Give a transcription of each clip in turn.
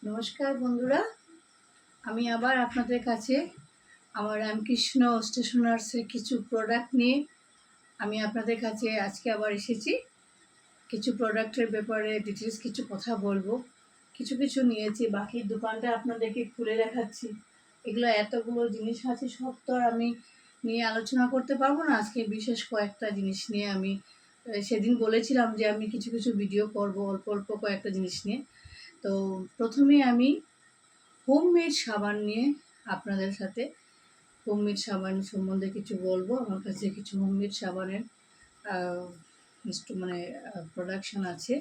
নমস্কার বন্ধুরা, আমি আবার আপনাদের কাছে আমার রামকৃষ্ণ স্টেশনার্সের কিছু প্রোডাক্ট নিয়ে আমি আপনাদের কাছে আজকে আবার এসেছি। কিছু প্রোডাক্টের ব্যাপারে ডিটেলস কিছু কথা বলবো। কিছু কিছু নিয়েছি, বাকি দোকানটা আপনাদেরকে খুলে দেখাচ্ছি। এগুলো এতগুলো জিনিস আছে, সব তো আর আমি নিয়ে আলোচনা করতে পারবো না। আজকে বিশেষ কয়েকটা জিনিস নিয়ে আমি সেদিন বলেছিলাম যে আমি কিছু কিছু ভিডিও করব অল্প অল্প কয়েকটা জিনিস নিয়ে। তো প্রথমে আমি হোমমেড সাবান নিয়ে আপনাদের সাথে হোমমেড সাবান সম্বন্ধে কিছু বলবো। আমার কাছে কিছু হোমমেড সাবানের মানে প্রোডাকশান আছে।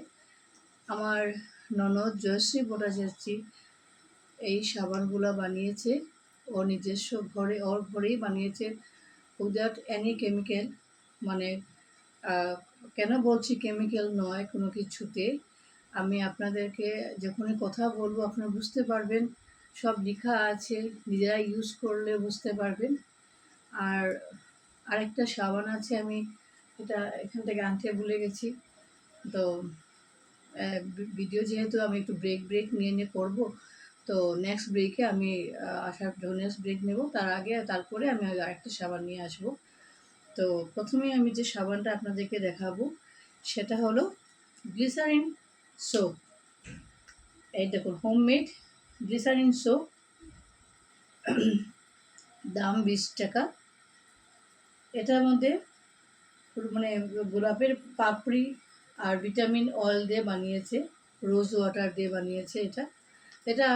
আমার ননদ জয়শ্রী ভট্টাচার্যী এই সাবানগুলো বানিয়েছে, ও নিজস্ব ওর ঘরেই বানিয়েছে, উইদাউট এনি কেমিক্যাল। মানে কেন বলছি কেমিক্যাল নয় কোনো কিছুতে, আমি আপনাদেরকে যখনই কথা বলবো আপনারা বুঝতে পারবেন, সব লেখা আছে, নিজেরা ইউজ করলে বুঝতে পারবেন। আর আরেকটা সাবান আছে, আমি এটা এখান থেকে আনতে ভুলে গেছি। তো ভিডিও যেহেতু আমি একটু ব্রেক নিয়ে করবো, তো নেক্সট ব্রেকে আমি আসার জন্য নেক্সট ব্রেক নেব, তারপরে আমি আরেকটা সাবান নিয়ে আসবো। তো প্রথমে আমি যে সাবানটা আপনাদেরকে দেখাবো সেটা হলো গ্লিসারিন সোপ। এই দেখুন, হোমমেড গ্লিসারিন সোপ, দাম 20 টাকা। এটার মধ্যে মানে গোলাপের পাপড়ি আর ভিটামিন অয়েল দিয়ে বানিয়েছে, রোজ ওয়াটার দিয়ে বানিয়েছে। এটা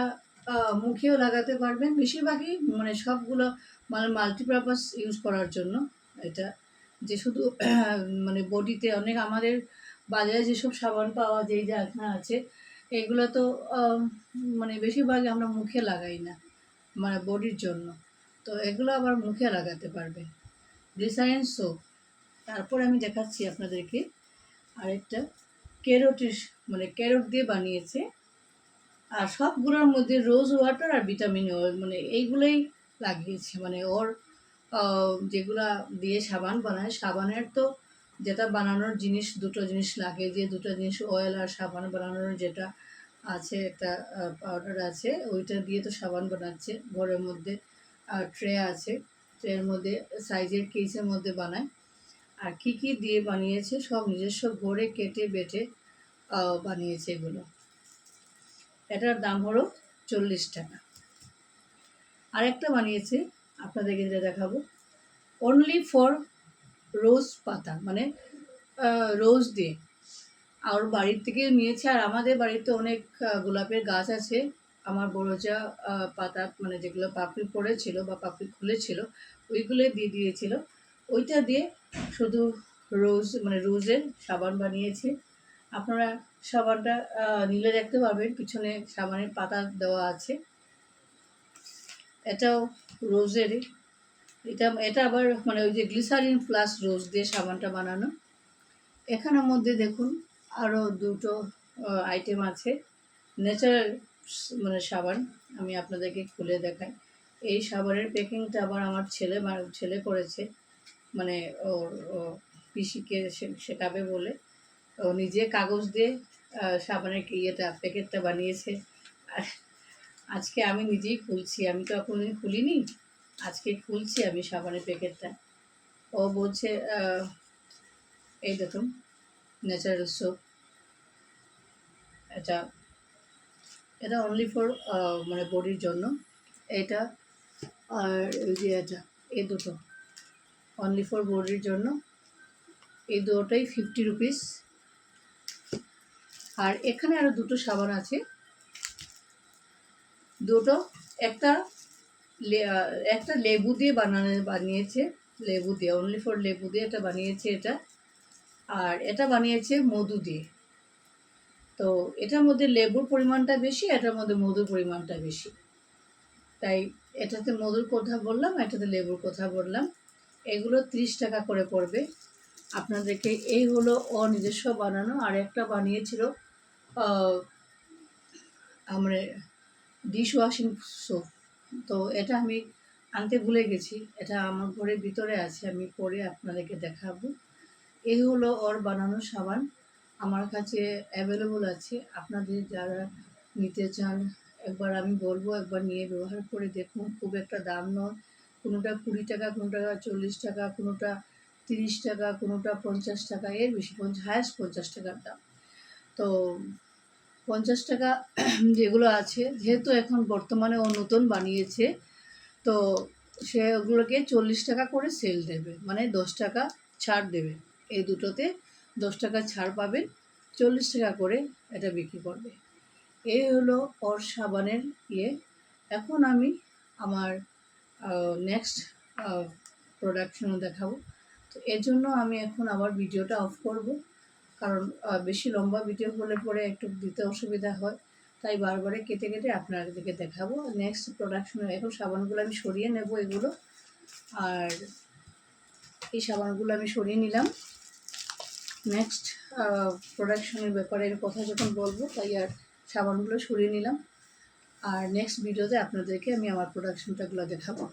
মুখেও লাগাতে পারবেন, বেশিরভাগই মানে সবগুলো মানে মাল্টিপারপাস ইউজ করার জন্য। এটা যে শুধু মানে বডিতে, অনেক আমাদের বাজারে যেসব সাবান পাওয়া যায় যে এখানে আছে, এগুলো তো মানে বেশিরভাগই আমরা মুখে লাগাই না, মানে বডির জন্য। তো এগুলো আবার মুখে লাগাতে পারবে, গ্লিসারিন সোপ। তারপর আমি দেখাচ্ছি আপনাদেরকে আরেকটা ক্যারোটিস, মানে ক্যারোট দিয়ে বানিয়েছে। আর সবগুলোর মধ্যে রোজ ওয়াটার আর ভিটামিন অয়েল, মানে এইগুলোই লাগিয়েছে। মানে ওর যেগুলা দিয়ে সাবান বানায়, সাবানের তো যেটা বানানোর জিনিস, দুটো জিনিস লাগে, যে দুটো জিনিস অয়েল আর সাবান বানানোর যেটা আছে, একটা পাউডার আছে, ওইটা দিয়ে তো সাবান বানাচ্ছে। ঘরের মধ্যে ট্রে আছে, ট্রের মধ্যে সাইজের কেসের মধ্যে বানায়। আর কি কি দিয়ে বানিয়েছে সব নিজস্ব ঘরে কেটে বেটে বানিয়েছে এগুলো। এটার দাম হলো 40 টাকা। আরেকটা বানিয়েছে, আপনাদেরকে যেটা দেখাবো, অনলি ফর রোজ পাতা, মানে রোজ দিয়ে। আর বাড়ির থেকে নিয়েছে। আর আমাদের বাড়িতে অনেক গোলাপের গাছ আছে। আমার বড় যা পাতা, মানে যেগুলো পাপড়ি পড়েছিল বা পাপড়ি খুলেছিল, ওইগুলো দিয়ে দিয়েছিল। ওইটা দিয়ে শুধু রোজ, মানে রোজের সাবান বানিয়েছে। আপনারা সাবানটা নিলে দেখতে পাবেন, পিছনে সাবানের পাতা দেওয়া আছে। এটাও রোজেরই। এটা আবার মানে ওই যে গ্লিসারিন প্লাস রোজ দিয়ে সাবানটা বানানো। এখানের মধ্যে দেখুন আরও দুটো আইটেম আছে, ন্যাচারাল মানে সাবান। আমি আপনাদেরকে খুলে দেখাই। এই সাবানের প্যাকিংটা আবার আমার ছেলে করেছে, মানে ওর পিসিকে শেখাবে বলে ও নিজে কাগজ দিয়ে সাবানের প্যাকেটটা বানিয়েছে। আর আজকে আমি নিজেই খুলছি, আমি তো কোনোদিন খুলিনি, আজকে খুলছি আমি সাবানের প্যাকেটটা। ও বলছে এই দেখুন ন্যাচারাল সোপ, এটা এটা অনলি ফর মানে বডির জন্য এটা। আর ওই যে এটা, এই দুটো অনলি ফর বডির জন্য, এই দুটোটাই 50 রুপিস। আর এখানে আরও দুটো সাবান আছে, দুটো, একটা একটা লেবু দিয়ে বানিয়েছে, লেবু দিয়ে, অনলি ফর লেবু দিয়ে এটা বানিয়েছে এটা। আর এটা বানিয়েছে মধু দিয়ে। তো এটার মধ্যে লেবুর পরিমাণটা বেশি, এটার মধ্যে মধুর পরিমাণটা বেশি, তাই এটাতে মধুর কথা বললাম, এটাতে লেবুর কথা বললাম। এগুলো 30 টাকা করে পড়বে আপনাদেরকে। এই হলো ও নিজস্ব বানানো। আর একটা বানিয়েছিল আমার ডিশ ওয়াশিং সোপ, তো এটা আমি আনতে ভুলে গেছি, এটা আমার ঘরের ভিতরে আছে, আমি পরে আপনাদেরকে দেখাবো। এই হলো ওর বানানো সাবান, আমার কাছে অ্যাভেলেবল আছে। আপনাদের যারা নিতে চান একবার আমি বলবো, একবার নিয়ে ব্যবহার করে দেখুন। খুব একটা দাম নয়, কোনোটা 20 টাকা, কোনোটা 40 টাকা, কোনোটা 30 টাকা, কোনোটা 50 টাকা, এর বেশি হায়েস্ট 50 টাকার দাম। তো 50 টাকা যেগুলো আছে, যেহেতু এখন বর্তমানে ও নতুন বানিয়েছে, তো সে ওগুলোকে 40 টাকা করে সেল দেবে, মানে 10 টাকা ছাড় দেবে। এই দুটোতে 10 টাকা ছাড় পাবেন, 40 টাকা করে এটা বিক্রি করবে। এই হলো ওর সাবানের ইয়ে। এখন আমি আমার নেক্সট প্রোডাকশন দেখাবো। তো এর জন্য আমি এখন আবার ভিডিওটা অফ করব, কারণ বেশি লম্বা ভিডিও হলে পরে একটু দিতে অসুবিধা হয়, তাই বারবারে কেটে কেটে আপনাদেরকে দেখাবো। নেক্সট প্রোডাকশনে এখন সাবানগুলো আমি সরিয়ে নেব এগুলো, আর এই সাবানগুলো আমি সরিয়ে নিলাম। নেক্সট প্রোডাকশনের ব্যাপারে কথা যখন বলবো, তাই আর সাবানগুলো সরিয়ে নিলাম। আর নেক্সট ভিডিওতে আপনাদেরকে আমি আমার প্রোডাকশনটাগুলো দেখাবো।